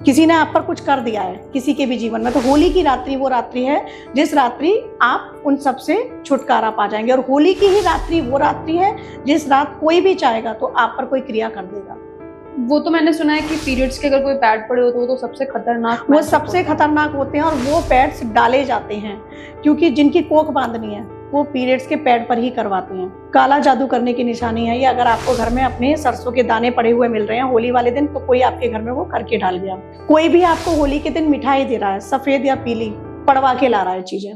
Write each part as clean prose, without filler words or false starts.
किसी ने आप पर कुछ कर दिया है किसी के भी जीवन में, तो होली की रात्रि वो रात्रि है जिस रात्रि आप उन सब से छुटकारा पा जाएंगे। और होली की ही रात्रि वो रात्रि है जिस रात कोई भी चाहेगा तो आप पर कोई क्रिया कर देगा। वो तो मैंने सुना है कि पीरियड्स के अगर कोई पैड पड़े हो तो वो तो सबसे खतरनाक, वो सबसे खतरनाक होते हैं और वो पैड्स डाले जाते हैं, क्योंकि जिनकी कोख बांधनी है वो पीरियड्स के पैड पर ही करवाते हैं। काला जादू करने की निशानी है ये। अगर आपको घर में अपने सरसों के दाने पड़े हुए मिल रहे हैं होली वाले दिन, तो कोई आपके घर में वो करके डाल गया। कोई भी आपको होली के दिन मिठाई दे रहा है, सफेद या पीली, पड़वा के ला रहा है चीजें।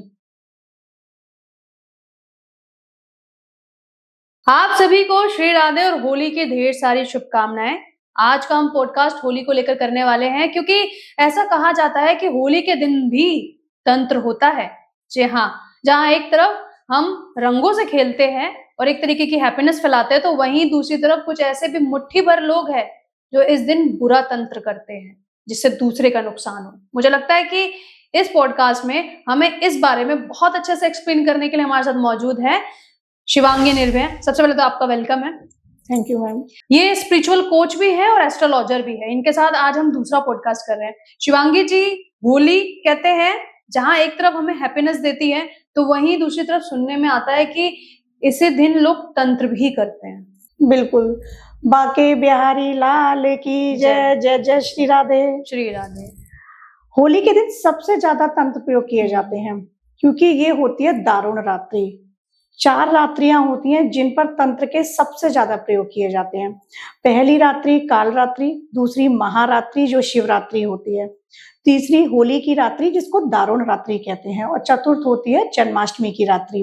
आप सभी को श्री राधे और होली की ढेर सारी शुभकामनाएं। आज का हम पॉडकास्ट होली को लेकर करने वाले हैं, क्योंकि ऐसा कहा जाता है कि होली के दिन भी तंत्र होता है। जी हाँ, जहाँ एक तरफ हम रंगों से खेलते हैं और एक तरीके की हैप्पीनेस फैलाते हैं, तो वहीं दूसरी तरफ कुछ ऐसे भी मुट्ठी भर लोग हैं जो इस दिन बुरा तंत्र करते हैं जिससे दूसरे का नुकसान हो। मुझे लगता है कि इस पॉडकास्ट में हमें इस बारे में बहुत अच्छे से एक्सप्लेन करने के लिए हमारे साथ मौजूद है शिवांगी निर्भय। सबसे पहले तो आपका वेलकम है। Thank you ma'am. ये स्पिरिचुअल कोच भी है और एस्ट्रोलॉजर भी है। इनके साथ आज हम दूसरा पॉडकास्ट कर रहे हैं। शिवांगी जी, होली कहते हैं जहां एक तरफ हमें हैप्पीनेस देती है, तो वहीं दूसरी तरफ सुनने में आता है कि इसी दिन लोग तंत्र भी करते हैं। बिल्कुल। बाके बिहारी लाल की जय, जय जय श्री राधे। श्री राधे। होली के दिन सबसे ज्यादा तंत्र प्रयोग किए जाते हैं, क्योंकि ये होती है दारुण रात्रि। 4 रात्रियां होती हैं जिन पर तंत्र के सबसे ज्यादा प्रयोग किए जाते हैं। पहली रात्रि काल रात्रि, दूसरी महारात्रि जो शिवरात्रि होती है, तीसरी होली की रात्रि जिसको दारुण रात्रि कहते हैं, और चतुर्थ होती है जन्माष्टमी की रात्रि,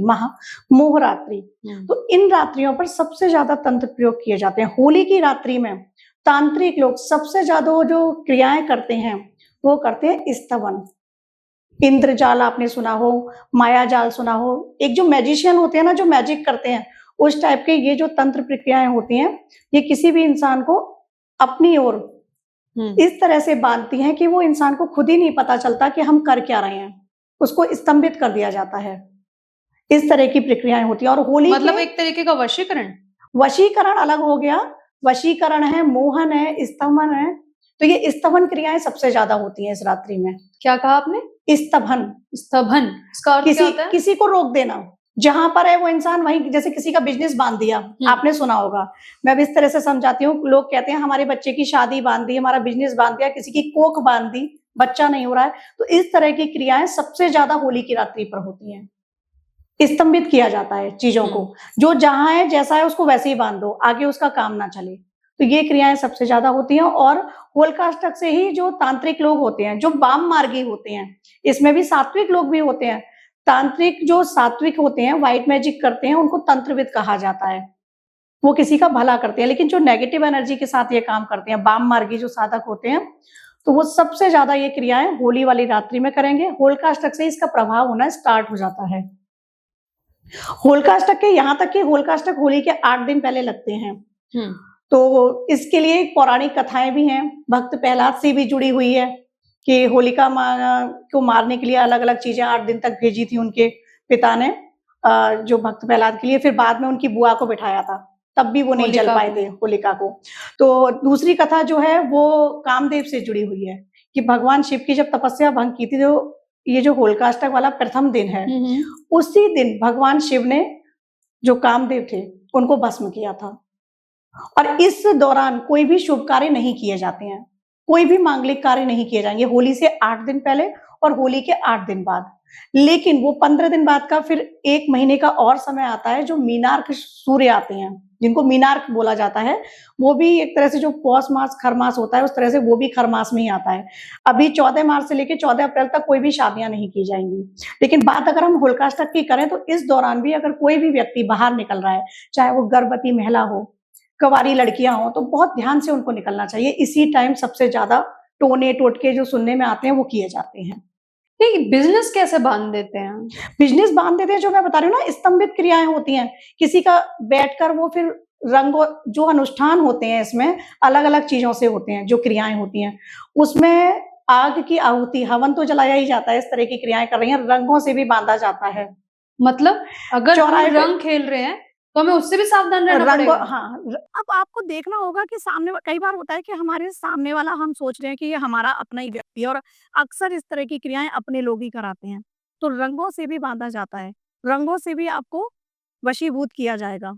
मोह रात्रि। तो इन रात्रियों पर सबसे ज्यादा तंत्र प्रयोग किए जाते हैं। होली की रात्रि में तांत्रिक लोग सबसे ज्यादा जो क्रियाएं करते हैं वो करते हैं स्तवन। इंद्रजाल आपने सुना हो, माया जाल सुना हो। एक जो मैजिशियन होते हैं ना, जो मैजिक करते हैं, उस टाइप के ये जो तंत्र प्रक्रियाएं होती हैं, ये किसी भी इंसान को अपनी ओर इस तरह से बांधती हैं कि वो इंसान को खुद ही नहीं पता चलता कि हम कर क्या रहे हैं। उसको स्तंभित कर दिया जाता है। इस तरह की प्रक्रियाएं होती हैं। और होली मतलब एक तरीके का वशीकरण। वशीकरण अलग हो गया। वशीकरण है, मोहन है, स्तवन है। तो ये स्तवन क्रियाएं सबसे ज्यादा होती हैं इस रात्रि में। क्या कहा आपने? स्तवन। स्तवन, इसका अर्थ क्या होता है? किसी को रोक देना। जहां पर है वो इंसान वहीं, जैसे किसी का बिजनेस बांध दिया, आपने सुना होगा। मैं भी इस तरह से समझाती हूँ। लोग कहते हैं हमारे बच्चे की शादी बांध दी, हमारा बिजनेस बांध दिया, किसी की कोख बांध दी, बच्चा नहीं हो रहा है। तो इस तरह की क्रियाएं सबसे ज्यादा होली की रात्रि पर होती हैं। स्तंभित किया जाता है चीजों को, जो जहां है जैसा है उसको वैसे ही बांध दो, आगे उसका काम ना चले। तो ये क्रियाएं सबसे ज्यादा होती हैं। और होलिकाष्टक से ही जो तांत्रिक लोग होते हैं, जो वाम मार्गी होते हैं, इसमें भी सात्विक लोग भी होते हैं। तांत्रिक जो सात्विक होते हैं, व्हाइट मैजिक करते हैं, उनको तंत्रविद कहा जाता है। वो किसी का भला करते हैं। लेकिन जो नेगेटिव एनर्जी के साथ ये काम करते हैं, वाम मार्गी जो साधक होते हैं, तो वो सबसे ज्यादा ये क्रियाएं होली वाली रात्रि में करेंगे। होलिकाष्टक से इसका प्रभाव होना स्टार्ट हो जाता है। होलिकाष्टक के यहाँ तक कि होलिकाष्टक होली के 8 दिन पहले लगते हैं। तो इसके लिए पौराणिक कथाएं भी हैं। भक्त प्रहलाद से भी जुड़ी हुई है कि होलिका को मारने के लिए अलग अलग चीजें 8 दिन तक भेजी थी उनके पिता ने, जो भक्त प्रहलाद के लिए। फिर बाद में उनकी बुआ को बिठाया था, तब भी वो नहीं जल पाए थे होलिका को। तो दूसरी कथा जो है वो कामदेव से जुड़ी हुई है कि भगवान शिव की जब तपस्या भंग की थी, तो ये जो होलिकाष्टक वाला प्रथम दिन है, उसी दिन भगवान शिव ने जो कामदेव थे उनको भस्म किया था। और इस दौरान कोई भी शुभ कार्य नहीं किए जाते हैं, कोई भी मांगलिक कार्य नहीं किए जाएंगे होली से 8 दिन पहले और होली के 8 दिन बाद। लेकिन वो 15 दिन बाद का फिर 1 महीने का और समय आता है, जो मीनार्क सूर्य आते हैं, जिनको मीनार्क बोला जाता है। वो भी एक तरह से जो पौष मास खरमास होता है, उस तरह से वो भी खरमास में ही आता है। अभी 14 मार्च से लेकर 14 अप्रैल तक कोई भी शादियां नहीं की जाएंगी। लेकिन बात अगर हम होलिकाष्टक की करें, तो इस दौरान भी अगर कोई भी व्यक्ति बाहर निकल रहा है, चाहे वो गर्भवती महिला हो, कवारी लड़कियां हो, तो बहुत ध्यान से उनको निकलना चाहिए। इसी टाइम सबसे ज्यादा टोने टोटके जो सुनने में आते हैं वो किए जाते हैं। बिजनेस कैसे बांध देते हैं? बिजनेस बांध देते हैं, जो मैं बता रही हूँ ना, स्तंभित क्रियाएं होती हैं। किसी का बैठकर वो फिर रंग, जो अनुष्ठान होते हैं इसमें अलग अलग चीजों से होते हैं, जो क्रियाएं होती हैं उसमें आग की आहुति, हवन तो जलाया ही जाता है। इस तरह की क्रियाएं कर रही हैं। रंगों से भी बांधा जाता है। मतलब अगर हम रंग खेल रहे हैं तो हमें उससे भी सावधान रहना रंग पड़ेगा। हाँ अब आपको देखना होगा कि सामने कई बार होता है कि हमारे सामने वाला हम सोच रहे हैं कि ये हमारा अपना ही व्यक्ति है और अक्सर इस तरह की क्रियाएं अपने लोग ही कराते हैं। तो रंगों से भी बांधा जाता है, रंगों से भी आपको वशीभूत किया जाएगा।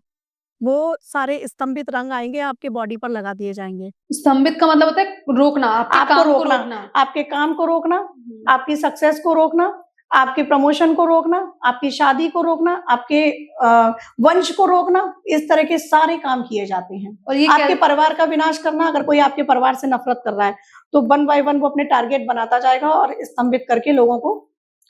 वो सारे स्तंभित रंग आएंगे, आपके बॉडी पर लगा दिए जाएंगे। स्तंभित का मतलब होता है रोकना, आपके आपको काम को रोकना, रोकना। आपके काम को रोकना, आपकी सक्सेस को रोकना, आपके प्रमोशन को रोकना, आपकी शादी को रोकना, आपके वंश को रोकना, इस तरह के सारे काम किए जाते हैं। और ये आपके क्या परिवार का विनाश करना, अगर कोई आपके परिवार से नफरत कर रहा है, तो वन बाय वन वो अपने टारगेट बनाता जाएगा और स्तंभित करके लोगों को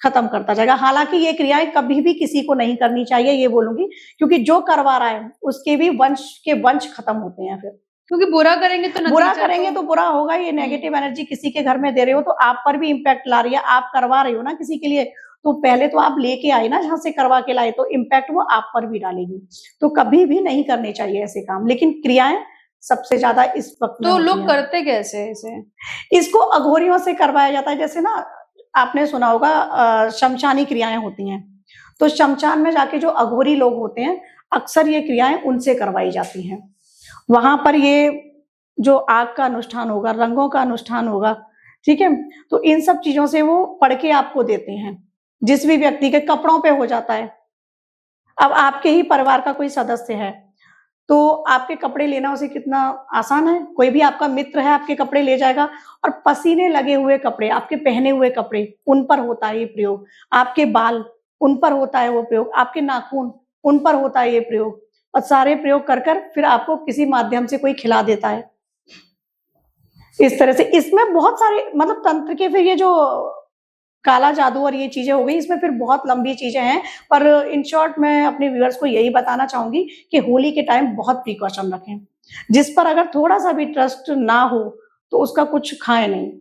खत्म करता जाएगा। हालांकि ये क्रियाएं कभी भी किसी को नहीं करनी चाहिए, ये बोलूंगी, क्योंकि जो करवा रहा है उसके भी वंश खत्म होते हैं। फिर क्योंकि बुरा करेंगे तो बुरा नतीजा करेंगे तो बुरा होगा। ये नेगेटिव एनर्जी किसी के घर में दे रहे हो तो आप पर भी इम्पैक्ट ला रही है, आप करवा रहे हो ना किसी के लिए, तो पहले तो आप लेके आए ना जहां से करवा के लाए, तो इम्पैक्ट वो आप पर भी डालेगी। तो कभी भी नहीं करने चाहिए ऐसे काम, लेकिन क्रियाएं सबसे ज्यादा इस वक्त में तो होती लोग हैं। करते कैसे हैं इसे? इसको अघोरियों से करवाया जाता है। जैसे ना आपने सुना होगा शमशानी क्रियाएं होती हैं, तो शमशान में जाके जो अघोरी लोग होते हैं अक्सर ये क्रियाएं उनसे करवाई जाती हैं। वहां पर ये जो आग का अनुष्ठान होगा, रंगों का अनुष्ठान होगा, ठीक है, तो इन सब चीजों से वो पढ़ के आपको देते हैं। जिस भी व्यक्ति के कपड़ों पे हो जाता है, अब आपके ही परिवार का कोई सदस्य है तो आपके कपड़े लेना उसे कितना आसान है। कोई भी आपका मित्र है आपके कपड़े ले जाएगा, और पसीने लगे हुए कपड़े, आपके पहने हुए कपड़े, उन पर होता है ये प्रयोग। आपके बाल, उन पर होता है वो प्रयोग। आपके नाखून, उन पर होता है ये प्रयोग। और सारे प्रयोग कर कर फिर आपको किसी माध्यम से कोई खिला देता है। इस तरह से इसमें बहुत सारे मतलब तंत्र के, फिर ये जो काला जादू और ये चीजें हो गई, इसमें फिर बहुत लंबी चीजें हैं। पर इन शॉर्ट मैं अपने व्यूअर्स को यही बताना चाहूंगी कि होली के टाइम बहुत प्रिकॉशन रखें। जिस पर अगर थोड़ा सा भी ट्रस्ट ना हो तो उसका कुछ खाए नहीं,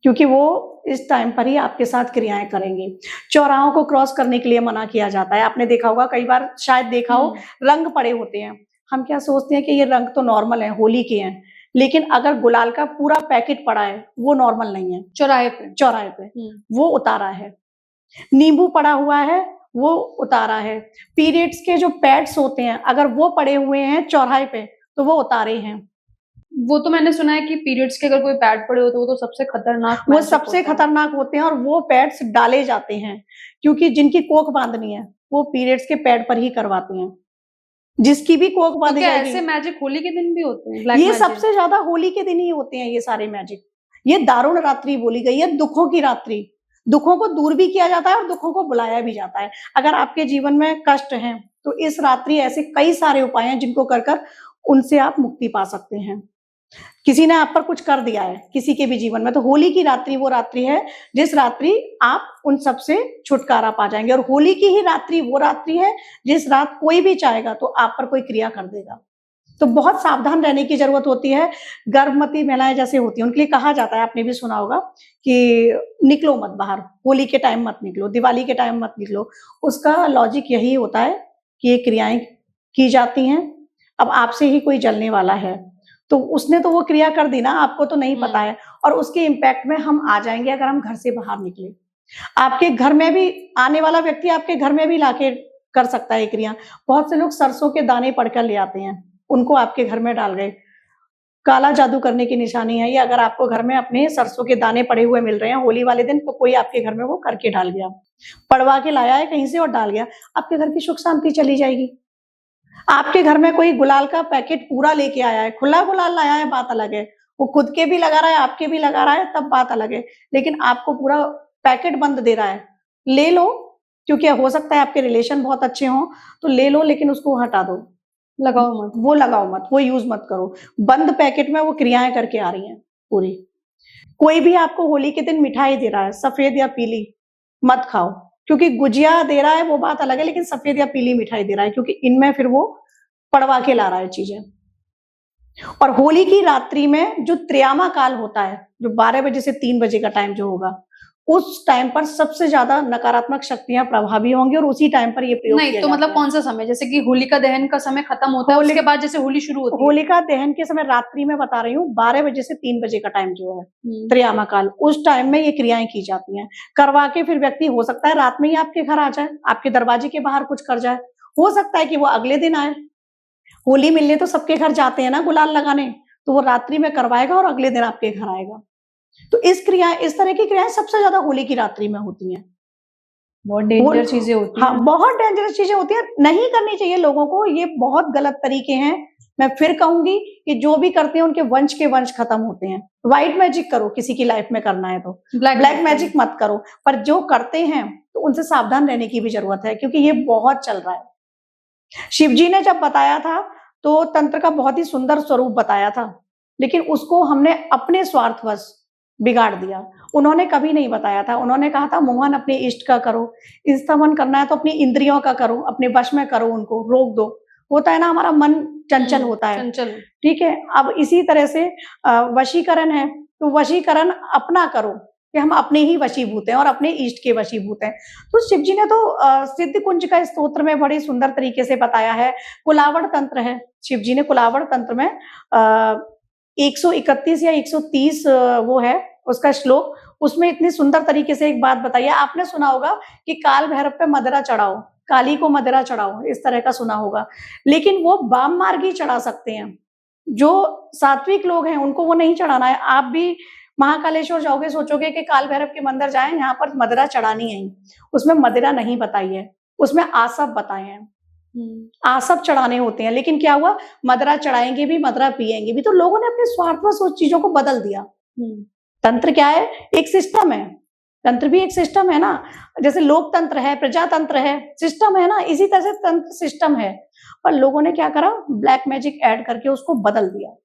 क्योंकि वो इस टाइम पर ही आपके साथ क्रियाएं करेंगे। चौराहों को क्रॉस करने के लिए मना किया जाता है। आपने देखा होगा, कई बार शायद देखा हो, रंग पड़े होते हैं। हम क्या सोचते हैं कि ये रंग तो नॉर्मल है, होली के हैं, लेकिन अगर गुलाल का पूरा पैकेट पड़ा है वो नॉर्मल नहीं है। चौराहे पे वो उतारा है। नींबू पड़ा हुआ है वो उतारा है। पीरियड्स के जो पैड्स होते हैं अगर वो पड़े हुए हैं चौराहे पे तो वो उतारे हैं। वो तो मैंने सुना है कि पीरियड्स के अगर कोई पैड पड़े हो तो वो तो सबसे खतरनाक वो मैजिक सबसे होता है। खतरनाक होते हैं और वो पैड्स डाले जाते हैं, क्योंकि जिनकी कोख बांधनी है वो पीरियड्स के पैड पर ही करवाते हैं। जिसकी भी कोख तो बांधी क्या जाएगी, ऐसे मैजिक होली के दिन भी होते हैं? ब्लैक ये मैजिक? सबसे ज्यादा होली के दिन ही होते हैं ये सारे मैजिक। ये दारुण रात्रि बोली गई है, दुखों की रात्रि। दुखों को दूर भी किया जाता है और दुखों को बुलाया भी जाता है। अगर आपके जीवन में कष्ट हैं तो इस रात्रि ऐसे कई सारे उपाय हैं जिनको कर कर उनसे आप मुक्ति पा सकते हैं। किसी ने आप पर कुछ कर दिया है किसी के भी जीवन में, तो होली की रात्रि वो रात्रि है जिस रात्रि आप उन सब से छुटकारा पा जाएंगे। और होली की ही रात्रि वो रात्रि है जिस रात कोई भी चाहेगा तो आप पर कोई क्रिया कर देगा। तो बहुत सावधान रहने की जरूरत होती है। गर्भवती महिलाएं जैसे होती हैं उनके लिए कहा जाता है, आपने भी सुना होगा, कि निकलो मत बाहर, होली के टाइम मत निकलो, दिवाली के टाइम मत निकलो। उसका लॉजिक यही होता है कि ये क्रियाएं की जाती हैं। अब आपसे ही कोई जलने वाला है तो उसने तो वो क्रिया कर दी ना, आपको तो नहीं पता है, और उसके इम्पैक्ट में हम आ जाएंगे अगर हम घर से बाहर निकले। आपके घर में भी आने वाला व्यक्ति आपके घर में भी लाके कर सकता है क्रिया। बहुत से लोग सरसों के दाने पड़कर ले आते हैं, उनको आपके घर में डाल गए, काला जादू करने की निशानी है ये। अगर आपको घर में अपने सरसों के दाने पड़े हुए मिल रहे हैं होली वाले दिन, तो कोई आपके घर में वो करके डाल गया, पड़वा के लाया है कहीं से और डाल गया, आपके घर की सुख शांति चली जाएगी। आपके घर में कोई गुलाल का पैकेट पूरा लेके आया है, खुला गुलाल लाया है, बात अलग है। वो खुद के भी लगा रहा है, आपके भी लगा रहा है, तब बात अलग है। लेकिन आपको पूरा पैकेट बंद दे रहा है, ले लो, क्योंकि हो सकता है आपके रिलेशन बहुत अच्छे हों, तो ले लो, लेकिन उसको हटा दो, लगाओ मत, वो यूज मत करो। बंद पैकेट में वो क्रियाएं करके आ रही हैं पूरी। कोई भी आपको होली के दिन मिठाई दे रहा है, सफेद या पीली, मत खाओ, क्योंकि गुजिया दे रहा है वो बात अलग है, लेकिन सफेद या पीली मिठाई दे रहा है, क्योंकि इनमें फिर वो पड़वा के ला रहा है चीजें। और होली की रात्रि में जो त्रियामा काल होता है, जो 12 बजे से 3 बजे का टाइम जो होगा, उस टाइम पर सबसे ज्यादा नकारात्मक शक्तियां प्रभावी होंगी और उसी टाइम पर ये प्रयोग नहीं किया तो जाता मतलब है। कौन सा समय, जैसे कि होलिका दहन का समय खत्म होता है उसके बाद जैसे होली शुरू होती है? होलिका दहन के समय रात्रि में बता रही हूँ, 12 बजे से 3 बजे का टाइम जो है त्रियामा काल, उस टाइम में ये क्रियाएं की जाती हैं। करवा के फिर व्यक्ति हो सकता है रात में ही आपके घर आ जाए, आपके दरवाजे के बाहर कुछ कर जाए, हो सकता है कि वो अगले दिन आए। होली मिलने तो सबके घर जाते हैं ना गुलाल लगाने, तो वो रात्रि में करवाएगा और अगले दिन आपके घर आएगा। तो इस तरह की क्रियाएं सबसे ज्यादा होली की रात्रि में होती हैं। बहुत डेंजर चीजें होती हाँ, हैं। बहुत डेंजरस चीजें होती हैं, नहीं करनी चाहिए लोगों को, ये बहुत गलत तरीके हैं। मैं फिर कहूंगी कि जो भी करते हैं उनके वंश के वंश खत्म होते हैं। व्हाइट मैजिक करो किसी की लाइफ में करना है तो, ब्लैक मैजिक मत करो, पर जो करते हैं तो उनसे सावधान रहने की भी जरूरत है, क्योंकि ये बहुत चल रहा है। शिव जी ने जब बताया था तो तंत्र का बहुत ही सुंदर स्वरूप बताया था, लेकिन उसको हमने अपने स्वार्थवश बिगाड़ दिया। उन्होंने कभी नहीं बताया था, उन्होंने कहा था मोहन अपने इष्ट का करो, स्तमन करना है तो अपनी इंद्रियों का करो, अपने वश में करो, उनको रोक दो। होता है ना, हमारा मन चंचल होता है, चंचल। ठीक है। अब इसी तरह से वशीकरण है, तो वशीकरण अपना करो कि हम अपने ही वशीभूत हैं और अपने इष्ट के वशीभूत हैं। तो शिव जी ने तो सिद्ध कुंज का स्तोत्र में बड़े सुंदर तरीके से बताया है। कुलावड़ तंत्र है, शिव जी ने कुलावड़ तंत्र में 131 या 130 वो है उसका श्लोक, उसमें इतनी सुंदर तरीके से एक बात बताई है। आपने सुना होगा कि काल भैरव पे मदिरा चढ़ाओ, काली को मदिरा चढ़ाओ, इस तरह का सुना होगा, लेकिन वो वाम मार्गी चढ़ा सकते हैं। जो सात्विक लोग हैं उनको वो नहीं चढ़ाना है। आप भी महाकालेश्वर जाओगे, सोचोगे कि काल भैरव के मंदिर जाएं, यहाँ पर मदिरा चढ़ानी है, उसमें मदिरा नहीं बताई है, उसमें आसव बताए हैं। आसव चढ़ाने होते हैं, लेकिन क्या हुआ, मदिरा चढ़ाएंगे भी, मदिरा पिएंगे भी, तो लोगों ने अपने स्वार्थवश उस चीजों को बदल दिया। तंत्र क्या है, एक सिस्टम है, तंत्र भी एक सिस्टम है ना, जैसे लोकतंत्र है, प्रजातंत्र है, सिस्टम है ना, इसी तरह से तंत्र सिस्टम है। पर लोगों ने क्या करा, ब्लैक मैजिक ऐड करके उसको बदल दिया।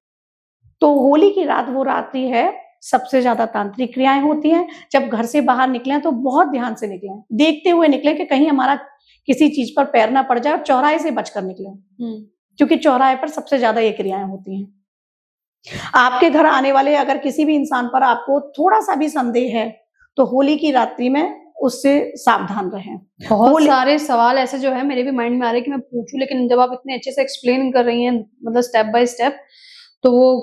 तो होली की रात वो रात्रि है, सबसे ज्यादा तांत्रिक क्रियाएं होती हैं। जब घर से बाहर निकले तो बहुत ध्यान से निकले, देखते हुए निकले कि कहीं हमारा किसी चीज पर पैर ना पड़ जाए, और चौराहे से बचकर निकले, क्योंकि चौराहे पर सबसे ज्यादा ये क्रियाएं होती हैं। आपके घर आने वाले अगर किसी भी इंसान पर आपको थोड़ा सा भी संदेह है तो होली की रात्रि में उससे सावधान रहें। बहुत सारे सवाल ऐसे जो है मेरे भी माइंड में आ रहे हैं कि मैं पूछूं, लेकिन जब आप इतने अच्छे से एक्सप्लेन कर रही हैं, मतलब स्टेप बाय स्टेप, तो वो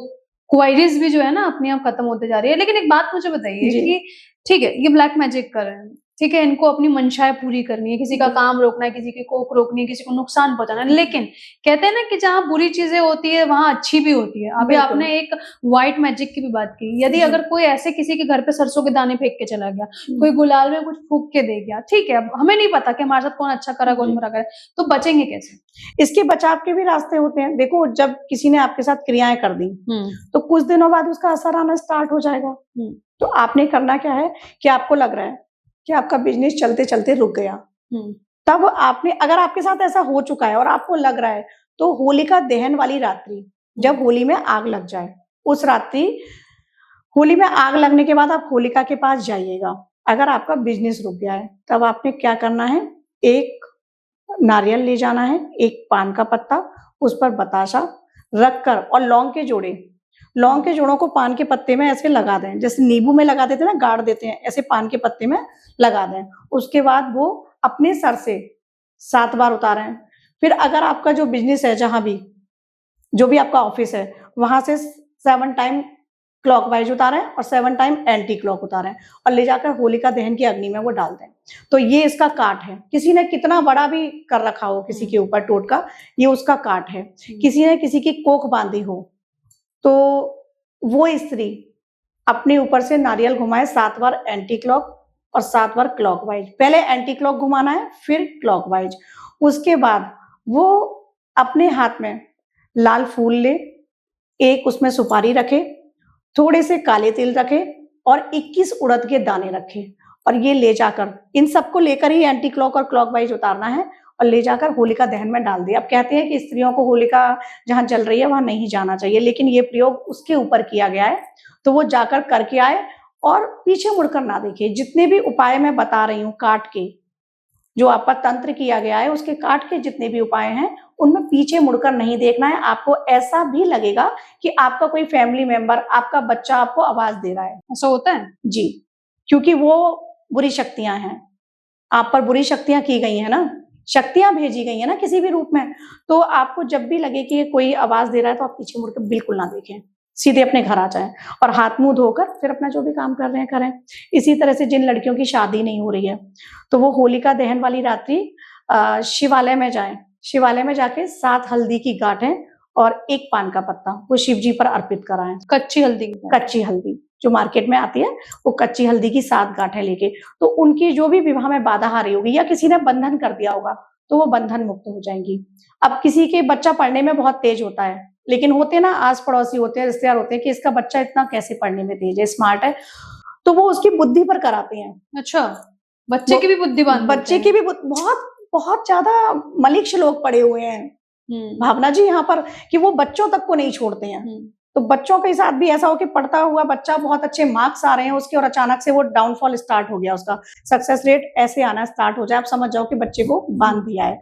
क्वायरीज भी जो है ना अपने आप खत्म होते जा रही है। लेकिन एक बात मुझे बताइए कि ठीक है, ये ब्लैक मैजिक कर रहे हैं, ठीक है, इनको अपनी मंशाएं पूरी करनी है, किसी का काम रोकना है, किसी की कोख रोकनी है, किसी को नुकसान पहुंचाना है, लेकिन कहते हैं ना कि जहां बुरी चीजें होती है वहां अच्छी भी होती है। अभी आपने एक व्हाइट मैजिक की भी बात की, यदि अगर कोई ऐसे किसी के घर पे सरसों के दाने फेंक के चला गया, कोई गुलाल में कुछ फूंक के दे गया, ठीक है, अब हमें नहीं पता कि हमारे साथ कौन अच्छा करा कौन बुरा करा, तो बचेंगे कैसे? इसके बचाव के भी रास्ते होते हैं। देखो, जब किसी ने आपके साथ क्रियाएं कर दी तो कुछ दिनों बाद उसका असर आना स्टार्ट हो जाएगा। तो आपने करना क्या है कि आपको लग रहा है कि आपका बिजनेस चलते चलते रुक गया, तब आपने, अगर आपके साथ ऐसा हो चुका है और आपको लग रहा है, तो होलिका दहन वाली रात्रि, जब होली में आग लग जाए, उस रात्रि होली में आग लगने के बाद आप होलिका के पास जाइएगा। अगर आपका बिजनेस रुक गया है, तब आपने क्या करना है, एक नारियल ले जाना है, एक पान का पत्ता, उस पर बताशा रखकर और लौंग के जोड़ों को पान के पत्ते में ऐसे लगा दें, जैसे नींबू में लगा देते हैं ना, गाड़ देते हैं, ऐसे पान के पत्ते में लगा दें। उसके बाद वो अपने सर से 7 बार उतारें। फिर अगर आपका जो बिजनेस है, जहां भी, जो भी आपका ऑफिस है, वहां से 7 टाइम क्लॉकवाइज उतारें और 7 टाइम एंटी क्लॉक उतारें, और ले जाकर होलिका दहन की अग्नि में वो डाल दें। तो ये इसका काट है। किसी ने कितना बड़ा भी कर रखा हो किसी के ऊपर टोटका, ये उसका काट है। किसी ने किसी की कोख बांधी हो, तो वो स्त्री अपने ऊपर से नारियल घुमाए 7 बार एंटी क्लॉक और 7 बार क्लॉकवाइज। पहले एंटी क्लॉक घुमाना है, फिर क्लॉकवाइज। उसके बाद वो अपने हाथ में लाल फूल ले, एक उसमें सुपारी रखे, थोड़े से काले तिल रखे और 21 उड़द के दाने रखे, और ये ले जाकर, इन सबको लेकर ही एंटी क्लॉक और क्लॉकवाइज उतारना है और ले जाकर होलिका दहन में डाल दिया। अब कहते हैं कि स्त्रियों को होलिका जहां जल रही है वहां नहीं जाना चाहिए, लेकिन ये प्रयोग उसके ऊपर किया गया है, तो वो जाकर करके आए और पीछे मुड़कर ना देखे। जितने भी उपाय मैं बता रही हूँ, काट के जो आपका तंत्र किया गया है, उसके काट के जितने भी उपाय हैं, उनमें पीछे मुड़कर नहीं देखना है। आपको ऐसा भी लगेगा कि आपका कोई फैमिली मेंबर, आपका बच्चा आपको आवाज दे रहा है। ऐसा होता है जी, क्योंकि वो बुरी शक्तियां हैं, आप पर बुरी शक्तियां की गई है ना, शक्तियां भेजी गई है ना किसी भी रूप में। तो आपको जब भी लगे कि कोई आवाज दे रहा है, तो आप पीछे मुड़कर बिल्कुल ना देखें, सीधे अपने घर आ जाएं और हाथ मुंह धोकर फिर अपना जो भी काम कर रहे हैं करें। इसी तरह से जिन लड़कियों की शादी नहीं हो रही है, तो वो होलिका दहन वाली रात्रि शिवालय में जाएं। शिवालय में जाके 7 हल्दी की गांठें और 1 पान का पत्ता वो शिव जी पर अर्पित कराएं। कच्ची हल्दी की। कच्ची हल्दी जो मार्केट में आती है, वो कच्ची हल्दी की 7 गांठें लेके, तो उनकी जो भी विवाह में बाधा आ रही होगी या किसी ने बंधन कर दिया होगा तो वो बंधन मुक्त हो जाएंगी। अब किसी के बच्चा पढ़ने में बहुत तेज होता है, लेकिन होते ना आस पड़ोसी होते हैं, रिश्तेदार होते हैं कि इसका बच्चा इतना कैसे पढ़ने में तेज है, स्मार्ट है, तो वो उसकी बुद्धि पर कराते हैं। अच्छा, बच्चे की भी बुद्धि बांध बच्चे की भी बहुत बहुत ज्यादा मलिक्ष लोग पड़े हुए हैं भावना जी यहाँ पर, कि वो बच्चों तक को नहीं छोड़ते हैं। तो बच्चों के साथ भी ऐसा हो कि पढ़ता हुआ बच्चा बहुत अच्छे मार्क्स आ रहे हैं उसके और अचानक से वो डाउनफॉल स्टार्ट हो गया, उसका सक्सेस रेट ऐसे आना स्टार्ट हो जाए, आप समझ जाओ कि बच्चे को बांध दिया है।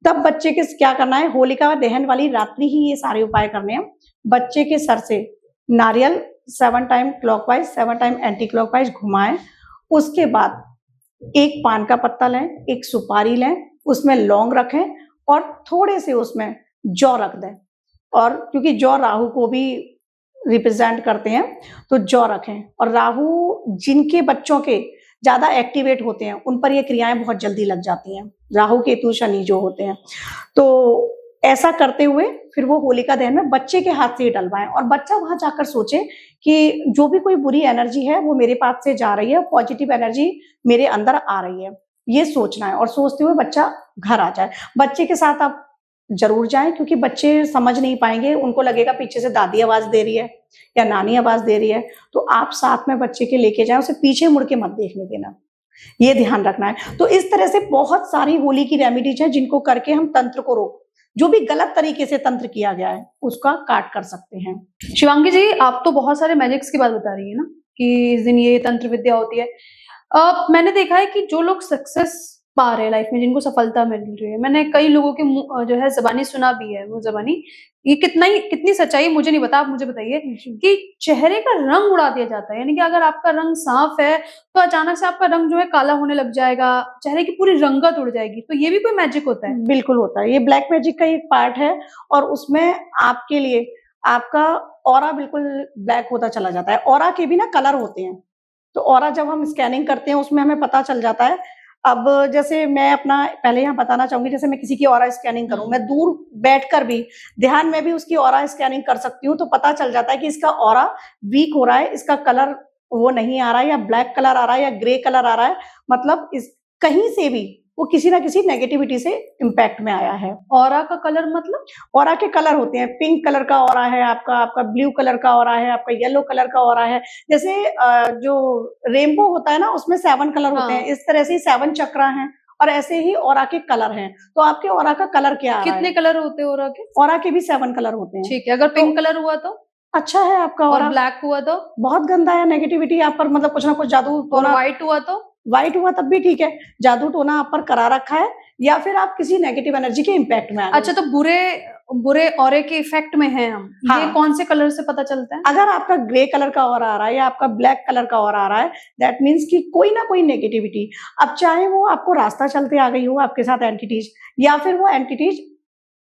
तब बच्चे के क्या करना है, होलिका दहन वाली रात्रि ही ये सारे उपाय करने हैं। बच्चे के सर से नारियल 7 time clockwise 7 time anti clockwise घुमाएं। उसके बाद 1 पान का पत्ता लें, 1 सुपारी लें, उसमें लौंग रखें और थोड़े से उसमें जौ रख दें, और क्योंकि जौ राहु को भी रिप्रेजेंट करते हैं तो जौ रखें। और राहु जिनके बच्चों के ज्यादा एक्टिवेट होते हैं उन पर ये क्रियाएं बहुत जल्दी लग जाती हैं, राहु केतु शनि जो होते हैं। तो ऐसा करते हुए फिर वो होलिका दहन में बच्चे के हाथ से ही डलवाएं और बच्चा वहां जाकर सोचे कि जो भी कोई बुरी एनर्जी है वो मेरे पास से जा रही है, पॉजिटिव एनर्जी मेरे अंदर आ रही है, ये सोचना है। और सोचते हुए बच्चा घर आ जाए। बच्चे के साथ आप जरूर जाएं, क्योंकि बच्चे समझ नहीं पाएंगे, उनको लगेगा पीछे से दादी आवाज दे रही है या नानी आवाज दे रही है, तो आप साथ में बच्चे के लेके जाएं, उसे पीछे मुड़ के मत देखने देना, ये ध्यान रखना है। तो इस तरह से बहुत सारी होली की रेमेडीज हैं जिनको करके हम तंत्र को रोक, जो भी गलत तरीके से तंत्र किया गया है उसका काट कर सकते हैं। शिवांगी जी, आप तो बहुत सारे मैजिक्स की बात बता रही है ना कि इस दिन ये तंत्र विद्या होती है। मैंने देखा है कि जो लोग सक्सेस पा रहे हैं लाइफ में, जिनको सफलता मिल रही है, मैंने कई लोगों के जो है ज़बानी सुना भी है, वो ज़बानी ये कितनी सच्चाई मुझे नहीं पता, आप मुझे बताइए कि चेहरे का रंग उड़ा दिया जाता है। यानी कि अगर आपका रंग साफ है तो अचानक से आपका रंग जो है काला होने लग जाएगा, चेहरे की पूरी रंगत उड़ जाएगी। तो ये भी कोई मैजिक होता है? बिल्कुल होता है, ये ब्लैक मैजिक का एक पार्ट है और उसमें आपके लिए आपका ऑरा बिल्कुल ब्लैक होता चला जाता है। ऑरा के भी ना कलर होते हैं, तो ऑरा जब हम स्कैनिंग करते हैं उसमें हमें पता चल जाता है। अब जैसे मैं अपना पहले यहाँ बताना चाहूंगी, जैसे मैं किसी की ऑरा स्कैनिंग करूं, मैं दूर बैठकर भी ध्यान में भी उसकी ऑरा स्कैनिंग कर सकती हूँ, तो पता चल जाता है कि इसका ऑरा वीक हो रहा है, इसका कलर वो नहीं आ रहा है, या ब्लैक कलर आ रहा है या ग्रे कलर आ रहा है, मतलब इस कहीं से भी वो किसी ना किसी नेगेटिविटी से इम्पैक्ट में आया है। ऑरा का कलर मतलब? ऑरा के कलर होते हैं, पिंक कलर का ऑरा है आपका ब्लू कलर का ऑरा है, आपका येलो कलर का ऑरा है। जैसे जो रेनबो होता है ना उसमें 7 कलर होते हैं, इस तरह से 7 चक्र हैं और ऐसे ही ऑरा के कलर हैं। तो आपके ऑरा का कलर क्या आ रहा है? कितने कलर होते हैं ऑरा के? ऑरा के भी 7 कलर होते हैं। ठीक है, अगर पिंक कलर हुआ तो अच्छा है आपका और ऑरा। ब्लैक हुआ तो बहुत गंदा है, नेगेटिविटी आप पर, मतलब कुछ ना कुछ जादू और टोना। व्हाइट हुआ तो? व्हाइट हुआ तब भी ठीक है, जादू टोना आप पर करा रखा है या फिर आप किसी नेगेटिव एनर्जी के इम्पैक्ट में आ गए। अच्छा, तो बुरे ऑरे के इफेक्ट में हैं हम। हाँ। ये कौन से कलर से पता चलता है? अगर आपका ग्रे कलर का ऑरा आ रहा है या आपका ब्लैक कलर का ऑरा आ रहा है, दैट मीन्स कि कोई ना कोई नेगेटिविटी, अब चाहे वो आपको रास्ता चलते आ गई हो आपके साथ एंटिटीज, या फिर वो एंटिटीज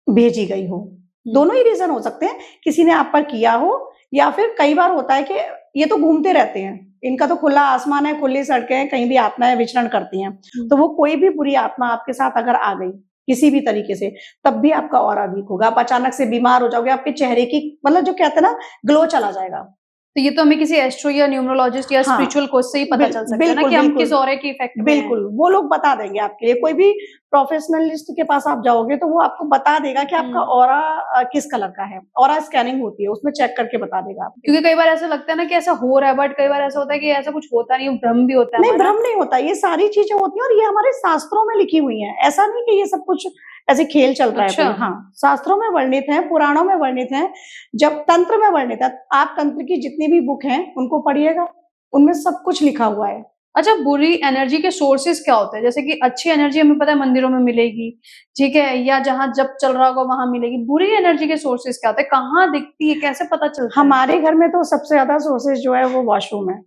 भेजी गई हो, दोनों ही रीजन हो सकते हैं। किसी ने आप पर किया हो, या फिर कई बार होता है कि ये तो घूमते रहते हैं, इनका तो खुला आसमान है, खुली सड़कें हैं, कहीं भी आत्माएं विचरण करती हैं, तो वो कोई भी बुरी आत्मा आपके साथ अगर आ गई किसी भी तरीके से, तब भी आपका ऑरा वीक होगा, आप अचानक से बीमार हो जाओगे, आपके चेहरे की मतलब जो कहते हैं ना ग्लो चला जाएगा। तो ये तो हमें किसी एस्ट्रो या न्यूमरोलॉजिस्ट या हाँ, स्पिरिचुअल कोच से ही पता चल सकता है ना कि हम किस ऑरे के इफेक्ट में हैं। बिल्कुल, वो लोग बता देंगे आपके लिए। कोई भी प्रोफेशनलिस्ट के पास आप जाओगे तो वो आपको बता देगा कि आपका ऑरा किस कलर का है। ऑरा स्कैनिंग होती है, उसमें चेक करके बता देगा आपको। क्योंकि कई बार ऐसा लगता है ना कि ऐसा हो रहा है, बट कई बार ऐसा होता है कि ऐसा कुछ होता नहीं, भ्रम भी होता है। नहीं, भ्रम नहीं होता, ये सारी चीजें होती हैं और ये हमारे शास्त्रों में लिखी हुई हैं। ऐसा नहीं कि ये सब कुछ ऐसे खेल चल रहा है। हाँ, शास्त्रों में वर्णित है, पुराणों में वर्णित है, जब तंत्र में वर्णित है। आप तंत्र की जितनी भी बुक हैं उनको पढ़िएगा, उनमें सब कुछ लिखा हुआ है। अच्छा, बुरी एनर्जी के सोर्सेज क्या होते हैं? जैसे कि अच्छी एनर्जी हमें पता है मंदिरों में मिलेगी, ठीक है, या जहाँ जब चल रहा होगा वहां मिलेगी। बुरी एनर्जी के सोर्सेज क्या होते हैं, कहाँ दिखती है, कैसे पता चलता है? हमारे घर में तो सबसे ज्यादा सोर्सेज जो है वो वॉशरूम है,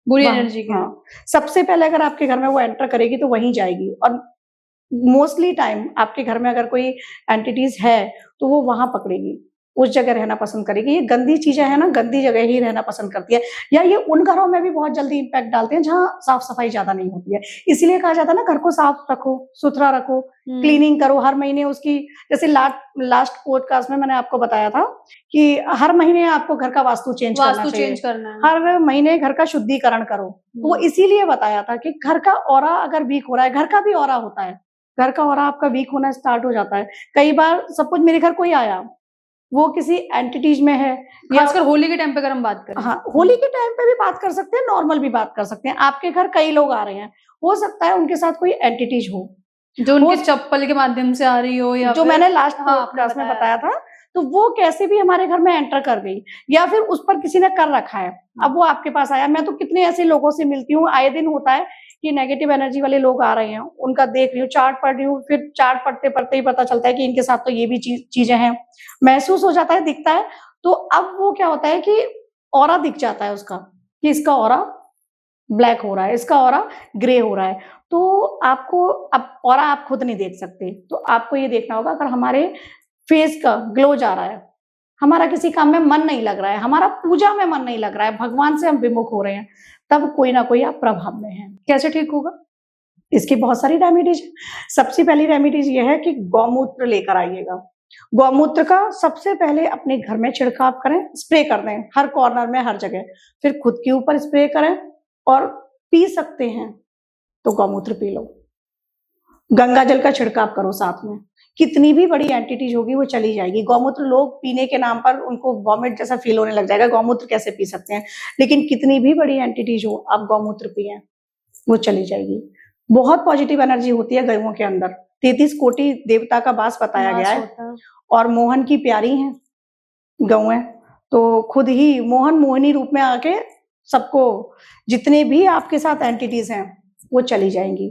बुरी एनर्जी के। हाँ, सबसे पहले अगर आपके घर में वो एंटर करेगी तो वहीं जाएगी। और मोस्टली टाइम आपके घर में अगर कोई एंटिटीज है तो वो वहां पकड़ेगी। उस जगह रहना पसंद करेगी। ये गंदी चीजें है ना, गंदी जगह ही रहना पसंद करती है, या ये उन घरों में भी बहुत जल्दी इम्पैक्ट डालते हैं जहाँ साफ सफाई ज्यादा नहीं होती है। इसीलिए कहा जाता है ना, घर को साफ रखो, सुथरा रखो, क्लीनिंग करो हर महीने उसकी। जैसे लास्ट पॉडकास्ट में मैंने आपको बताया था कि हर महीने आपको घर का वास्तु चेंज करना है, हर महीने घर का शुद्धिकरण करो। तो वो इसीलिए बताया था कि घर का ऑरा अगर वीक हो रहा है, घर का भी ऑरा होता है, घर का ऑरा आपका वीक होना स्टार्ट हो जाता है। कई बार सपोज मेरे घर कोई आया, वो किसी एंटिटीज में है, खासकर होली के टाइम पे अगर हम बात करें। हाँ, होली के टाइम पे भी बात कर सकते हैं, नॉर्मल भी बात कर सकते हैं। आपके घर कई लोग आ रहे हैं, हो सकता है उनके साथ कोई एंटिटीज हो जो उनके चप्पल के माध्यम से आ रही हो, या जो मैंने लास्ट पॉडकास्ट में बताया था, तो वो कैसे भी हमारे घर में एंटर कर गई, या फिर उस पर किसी ने कर रखा है, अब वो आपके पास आया। मैं तो कितने ऐसे लोगों से मिलती हूँ, आए दिन होता है कि नेगेटिव एनर्जी वाले लोग आ रहे हैं, उनका देख रही हूँ, चार्ट पढ़ रही हूँ, फिर चार्ट पढ़ते पढ़ते ही पता चलता है कि इनके साथ तो ये भी चीजें हैं, महसूस हो जाता है, दिखता है। तो अब वो क्या होता है कि ऑरा दिख जाता है उसका, कि इसका ऑरा ब्लैक हो रहा है, इसका ऑरा ग्रे हो रहा है। तो आपको अब ऑरा आप खुद नहीं देख सकते, तो आपको ये देखना होगा अगर हमारे फेस का ग्लो जा रहा है, हमारा किसी काम में मन नहीं लग रहा है, हमारा पूजा में मन नहीं लग रहा है, भगवान से हम विमुख हो रहे हैं, तब कोई ना कोई आप प्रभाव में हैं। कैसे ठीक होगा? इसकी बहुत सारी रेमेडीज। सबसे पहली रेमेडीज ये है कि गौमूत्र लेकर आइएगा। गौमूत्र का सबसे पहले अपने घर में छिड़काव करें, स्प्रे कर दें हर कॉर्नर में, हर जगह, फिर खुद के ऊपर स्प्रे करें, और पी सकते हैं तो गौमूत्र पी लो। गंगा जल का छिड़काव करो साथ में, कितनी भी बड़ी एंटिटीज होगी वो चली जाएगी। गौमूत्र लोग पीने के नाम पर उनको वॉमिट जैसा फील होने लग जाएगा, गौमूत्र कैसे पी सकते हैं, लेकिन कितनी भी बड़ी एंटिटीज हो, आप गौमूत्र पिए, वो चली जाएगी। बहुत पॉजिटिव एनर्जी होती है गौओं के अंदर, 33 कोटि देवता का वास बताया गया है, और मोहन की प्यारी हैं गौएं, तो खुद ही मोहन मोहिनी रूप में आके सबको, जितने भी आपके साथ एंटिटीज हैं वो चली जाएंगी।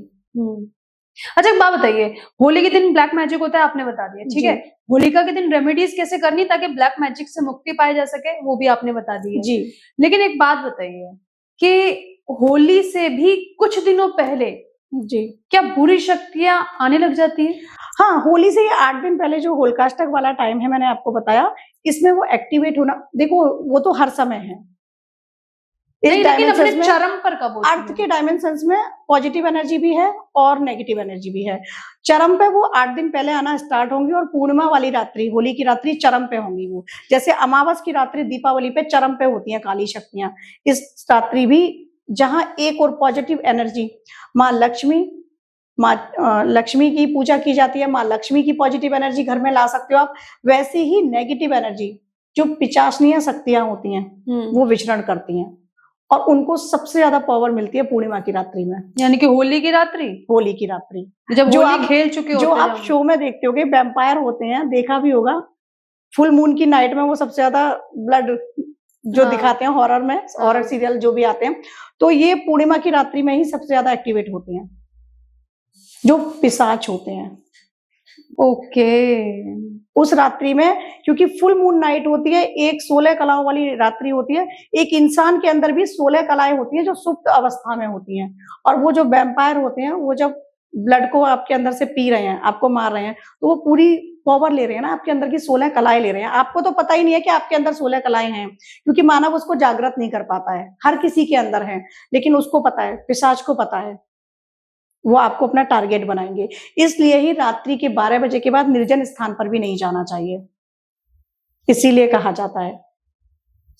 अच्छा, एक बात बताइए, होली के दिन ब्लैक मैजिक होता है, आपने बता दिया, ठीक है। होलिका के दिन रेमेडीज कैसे करनी ताकि ब्लैक मैजिक से मुक्ति पाई जा सके, वो भी आपने बता दी है जी। लेकिन एक बात बताइए कि होली से भी कुछ दिनों पहले जी क्या बुरी शक्तियां आने लग जाती है? हाँ, होली से 8 दिन पहले जो होलिकाष्टक वाला टाइम है, मैंने आपको बताया, इसमें वो एक्टिवेट होना, देखो वो तो हर समय है, नहीं, लेकिन अपने चरम पर कब होती है? अर्थ के डायमेंशंस में पॉजिटिव एनर्जी भी है और नेगेटिव एनर्जी भी है। चरम पे वो 8 दिन पहले आना स्टार्ट होंगी, और पूर्णिमा वाली रात्रि, होली की रात्रि चरम पे होंगी वो। जैसे अमावस की रात्रि दीपावली पे चरम पे होती हैं काली शक्तियां, इस रात्रि भी जहां एक और पॉजिटिव एनर्जी, माँ लक्ष्मी की पूजा की जाती है, माँ लक्ष्मी की पॉजिटिव एनर्जी घर में ला सकते हो आप, वैसे ही नेगेटिव एनर्जी जो पिचासनीय शक्तियां होती हैं वो विचरण करती हैं, और उनको सबसे ज्यादा पावर मिलती है पूर्णिमा की रात्रि में, यानी कि होली की रात्रि। होली की रात्रि जब जो होली आप खेल चुके होते जो हैं, आप शो में देखते होगे, वैम्पायर होते हैं, देखा भी होगा, फुल मून की नाइट में वो सबसे ज्यादा ब्लड जो दिखाते हैं हॉरर में, हॉरर सीरियल जो भी आते हैं, तो ये पूर्णिमा की रात्रि में ही सबसे ज्यादा एक्टिवेट होते हैं, जो पिशाच होते हैं। ओके। उस रात्रि में, क्योंकि फुल मून नाइट होती है, एक 16 कलाओं वाली रात्रि होती है, एक इंसान के अंदर भी 16 कलाएं होती हैं जो सुप्त अवस्था में होती हैं, और वो जो वैम्पायर होते हैं, वो जब ब्लड को आपके अंदर से पी रहे हैं, आपको मार रहे हैं, तो वो पूरी पावर ले रहे हैं ना, आपके अंदर की 16 कलाएं ले रहे हैं। आपको तो पता ही नहीं है कि आपके अंदर 16 कलाएं हैं, क्योंकि मानव उसको जागृत नहीं कर पाता है, हर किसी के अंदर है, लेकिन उसको पता है, पिशाच को पता है, वो आपको अपना टारगेट बनाएंगे। इसलिए ही रात्रि के 12 बजे के बाद निर्जन स्थान पर भी नहीं जाना चाहिए, इसीलिए कहा जाता है।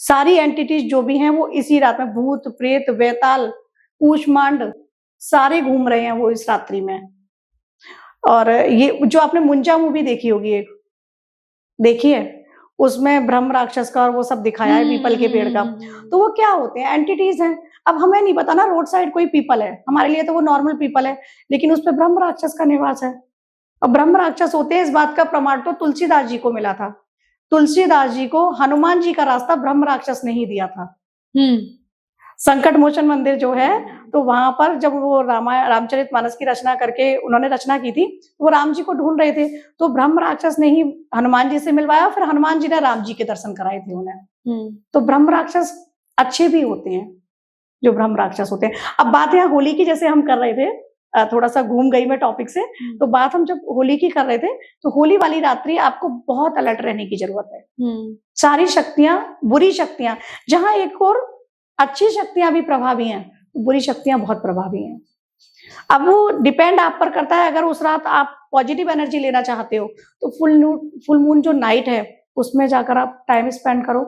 सारी एंटिटीज जो भी हैं वो इसी रात में, भूत प्रेत वेताल कूष्मांड सारे घूम रहे हैं वो इस रात्रि में। और ये जो आपने मुंजा मूवी देखी होगी, एक देखी है, उसमें ब्रह्म राक्षस का और वो सब दिखाया है, पीपल के पेड़ का, तो वो क्या होते हैं, एंटिटीज हैं। अब हमें नहीं पता ना, रोड साइड कोई पीपल है, हमारे लिए तो वो नॉर्मल पीपल है, लेकिन उस पे ब्रह्म राक्षस का निवास है। और ब्रह्म राक्षस होते हैं, इस बात का प्रमाण तो तुलसीदास जी को मिला था। तुलसीदास जी को हनुमान जी का रास्ता ब्रह्म राक्षस ने ही दिया था। संकट मोचन मंदिर जो है, तो वहां पर जब वो रामचरितमानस की रचना करके उन्होंने रचना की थी, वो राम जी को ढूंढ रहे थे, तो ब्रह्म राक्षस ने ही हनुमान जी से मिलवाया, फिर हनुमान जी ने राम जी के दर्शन कराए थे उन्हें। तो ब्रह्म राक्षस अच्छे भी होते हैं, जो ब्रह्म राक्षस होते हैं। अब बात यहाँ होली की जैसे हम कर रहे थे, थोड़ा सा घूम गई मैं टॉपिक से। तो बात हम जब होली की कर रहे थे, तो होली वाली रात्रि आपको बहुत अलर्ट रहने की जरूरत है। सारी शक्तियां, बुरी शक्तियां, जहां एक और अच्छी शक्तियां भी प्रभावी हैं, बुरी शक्तियां बहुत प्रभावी हैं। अब वो डिपेंड आप पर करता है। अगर उस रात आप पॉजिटिव एनर्जी लेना चाहते हो तो फुल मून जो नाइट है उसमें जाकर आप टाइम स्पेंड करो।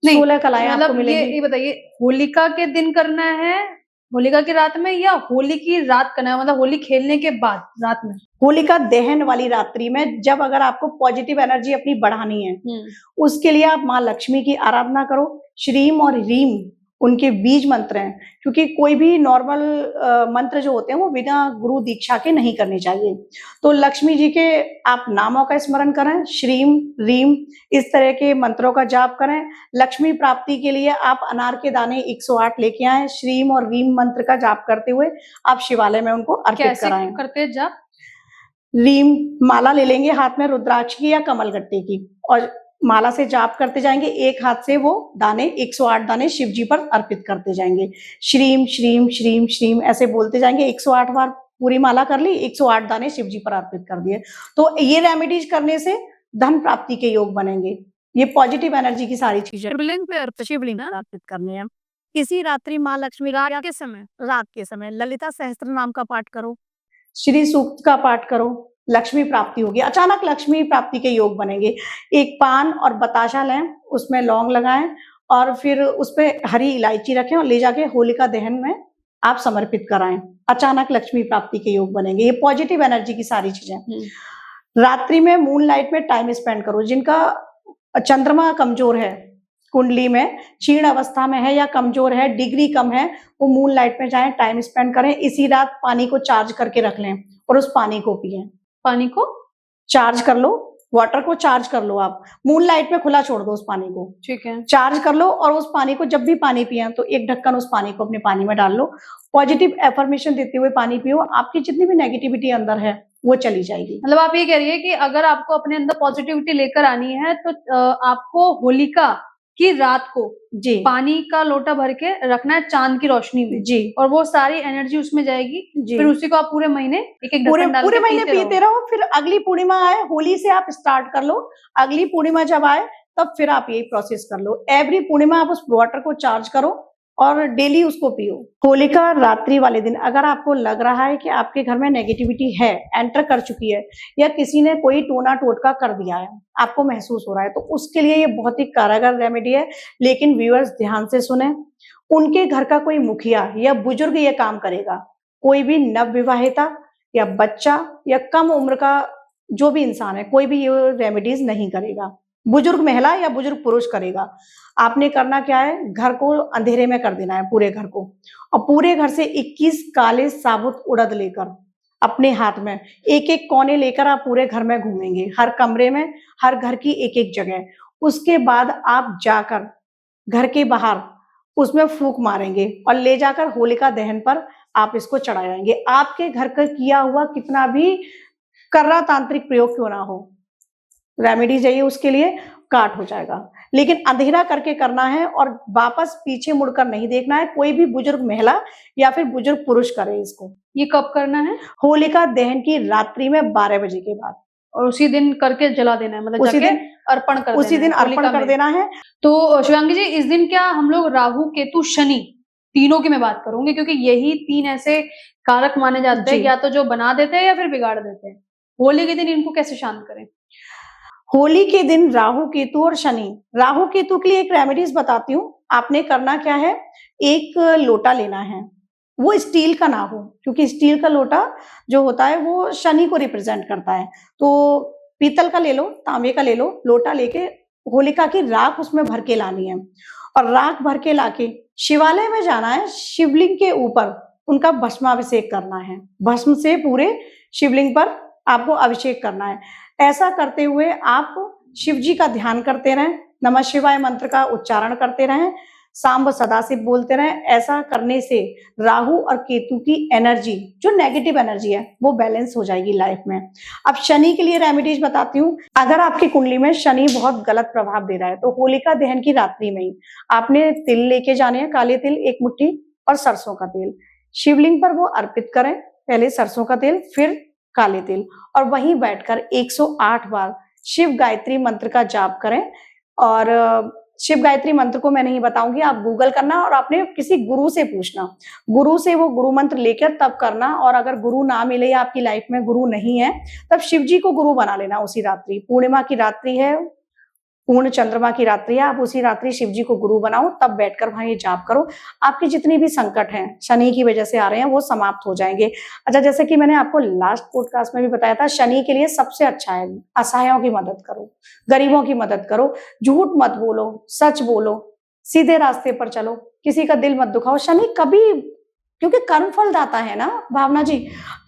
16 कलाएं आपको मतलब मिलेंगी। ये बताइए, होलिका के दिन करना है, होलिका की रात में, या होली की रात करना है, मतलब होली खेलने के बाद रात में? होलिका दहन वाली रात्रि में, जब अगर आपको पॉजिटिव एनर्जी अपनी बढ़ानी है, उसके लिए आप माँ लक्ष्मी की आराधना करो। श्रीम और रीम उनके बीज मंत्र हैं, क्योंकि कोई भी नॉर्मल मंत्र जो होते हैं वो बिना गुरु दीक्षा के नहीं करने चाहिए। तो लक्ष्मी जी के आप नामों का स्मरण करें, श्रीम रीम इस तरह के मंत्रों का जाप करें। लक्ष्मी प्राप्ति के लिए आप अनार के दाने 108 लेके आए, श्रीम और रीम मंत्र का जाप करते हुए आप शिवालय में उनको अर्पित कराएं। कैसे करते हैं जाप? रीम माला ले लेंगे हाथ में, रुद्राक्ष की या कमलगट्टे की, और माला से जाप करते जाएंगे। एक हाथ से वो दाने 108 दाने शिव जी पर अर्पित करते जाएंगे। श्रीम श्रीम श्रीम श्रीम ऐसे बोलते जाएंगे। 108 बार पूरी माला कर ली, 108 दाने शिव जी पर अर्पित कर दिए। तो ये रेमेडीज करने से धन प्राप्ति के योग बनेंगे। ये पॉजिटिव एनर्जी की सारी चीजें। शिवलिंग पे शिवलिंग अर्पित करने हैं। इसी रात्रि माँ लक्ष्मी रात के समय ललिता सहस्त्र नाम का पाठ करो, श्री सूक्त का पाठ करो, लक्ष्मी प्राप्ति होगी। अचानक लक्ष्मी प्राप्ति के योग बनेंगे। एक पान और बताशा लें, उसमें लौंग लगाएं और फिर उस पे हरी इलायची रखें और ले जाके होलिका दहन में आप समर्पित कराएं। अचानक लक्ष्मी प्राप्ति के योग बनेंगे। ये पॉजिटिव एनर्जी की सारी चीजें। रात्रि में मून लाइट में टाइम स्पेंड करो। जिनका चंद्रमा कमजोर है, कुंडली में क्षीण अवस्था में है या कमजोर है, डिग्री कम है, वो मून लाइट में जाएं, टाइम स्पेंड करें। इसी रात पानी को चार्ज करके रख लें और उस पानी को पिएं। पानी को चार्ज कर लो, वाटर को चार्ज कर लो। आप मून लाइट में खुला छोड़ दो उस पानी को, ठीक है, चार्ज कर लो। और उस पानी को जब भी पानी पिए तो एक ढक्कन उस पानी को अपने पानी में डाल लो। पॉजिटिव एफर्मेशन देते हुए पानी पियो। आपकी जितनी भी नेगेटिविटी अंदर है वो चली जाएगी। मतलब आप ये कह रही है कि अगर आपको अपने अंदर पॉजिटिविटी लेकर आनी है तो आपको होलिका की रात को जी पानी का लोटा भर के रखना है चांद की रोशनी में जी, और वो सारी एनर्जी उसमें जाएगी जी। फिर उसी को आप पूरे महीने एक एक पूरे ढक्कन डाल पूरे के महीने पीते रहो। फिर अगली पूर्णिमा आए, होली से आप स्टार्ट कर लो, अगली पूर्णिमा जब आए तब फिर आप यही प्रोसेस कर लो। एवरी पूर्णिमा आप उस वाटर को चार्ज करो और डेली उसको पियो। होलिका रात्रि वाले दिन अगर आपको लग रहा है कि आपके घर में नेगेटिविटी है, एंटर कर चुकी है, या किसी ने कोई टोना टोटका कर दिया है, आपको महसूस हो रहा है, तो उसके लिए ये बहुत ही कारगर रेमेडी है। लेकिन व्यूअर्स ध्यान से सुने, उनके घर का कोई मुखिया या बुजुर्ग ये काम करेगा। कोई भी नवविवाहिता या बच्चा या कम उम्र का जो भी इंसान है, कोई भी ये रेमेडीज नहीं करेगा। बुजुर्ग महिला या बुजुर्ग पुरुष करेगा। आपने करना क्या है, घर को अंधेरे में कर देना है, पूरे घर को, और पूरे घर से 21 काले साबुत उड़द लेकर अपने हाथ में एक एक कोने लेकर आप पूरे घर में घूमेंगे, हर कमरे में, हर घर की एक एक जगह। उसके बाद आप जाकर घर के बाहर उसमें फूंक मारेंगे और ले जाकर होलिका दहन पर आप इसको चढ़ाएंगे। आपके घर का किया हुआ कितना भी कर्रा तांत्रिक प्रयोग क्यों ना हो, रेमेडी चाहिए उसके लिए, काट हो जाएगा। लेकिन अंधेरा करके करना है और वापस पीछे मुड़कर नहीं देखना है। कोई भी बुजुर्ग महिला या फिर बुजुर्ग पुरुष करे इसको। ये कब करना है? होलिका दहन की रात्रि में 12 बजे के बाद, और उसी दिन करके जला देना है, मतलब उसी जाके दिन अर्पण कर उसी देना दिन है अर्पण होलिका कर में। देना है। तो शिवांगी जी, इस दिन क्या हम लोग राहु केतु शनि तीनों की मैं बात करूंगी, क्योंकि यही तीन ऐसे कारक माने जाते हैं, जी। या तो जो बना देते हैं या फिर बिगाड़ देते हैं। होली के दिन इनको कैसे शांत करें? होली के दिन राहु केतु और शनि, राहु केतु के लिए एक रेमेडीज बताती हूँ। आपने करना क्या है, एक लोटा लेना है, वो स्टील का ना हो, क्योंकि स्टील का लोटा जो होता है वो शनि को रिप्रेजेंट करता है। तो पीतल का ले लो, तांबे का ले लो, लोटा लेके होलिका की राख उसमें भर के लानी है और राख भर के लाके शिवालय में जाना है। शिवलिंग के ऊपर उनका भस्माभिषेक करना है। भस्म से पूरे शिवलिंग पर आपको अभिषेक करना है। ऐसा करते हुए आप शिव जी का ध्यान करते रहें, नमः शिवाय मंत्र का उच्चारण करते रहें, सांब सदाशिव बोलते रहें। ऐसा करने से राहु और केतु की एनर्जी, जो नेगेटिव एनर्जी है, वो बैलेंस हो जाएगी लाइफ में। अब शनि के लिए रेमेडीज बताती हूँ। अगर आपकी कुंडली में शनि बहुत गलत प्रभाव दे रहा है तो होलिका दहन की रात्रि में ही आपने तिल लेके जाने हैं, काले तिल 1 मुट्ठी और सरसों का तेल, शिवलिंग पर वो अर्पित करें। पहले सरसों का तेल, फिर काले तिल, और वहीं बैठकर 108 बार शिव गायत्री मंत्र का जाप करें। और शिव गायत्री मंत्र को मैं नहीं बताऊंगी, आप गूगल करना और अपने किसी गुरु से पूछना, गुरु से वो गुरु मंत्र लेकर तब करना। और अगर गुरु ना मिले या आपकी लाइफ में गुरु नहीं है, तब शिव जी को गुरु बना लेना उसी रात्रि। पूर्णिमा की रात्रि है, पूर्ण चंद्रमा की रात्रि है, आप उसी रात्रि शिव जी को गुरु बनाओ, तब बैठकर वहां ये जाप करो। आपके जितनी भी संकट हैं शनि की वजह से आ रहे हैं, वो समाप्त हो जाएंगे। अच्छा, जैसे कि मैंने आपको लास्ट पॉडकास्ट में भी बताया था, शनि के लिए सबसे अच्छा है असहायों की मदद करो, गरीबों की मदद करो, झूठ मत बोलो, सच बोलो, सीधे रास्ते पर चलो, किसी का दिल मत दुखाओ। शनि कभी, क्योंकि कर्म फल दाता है ना भावना जी,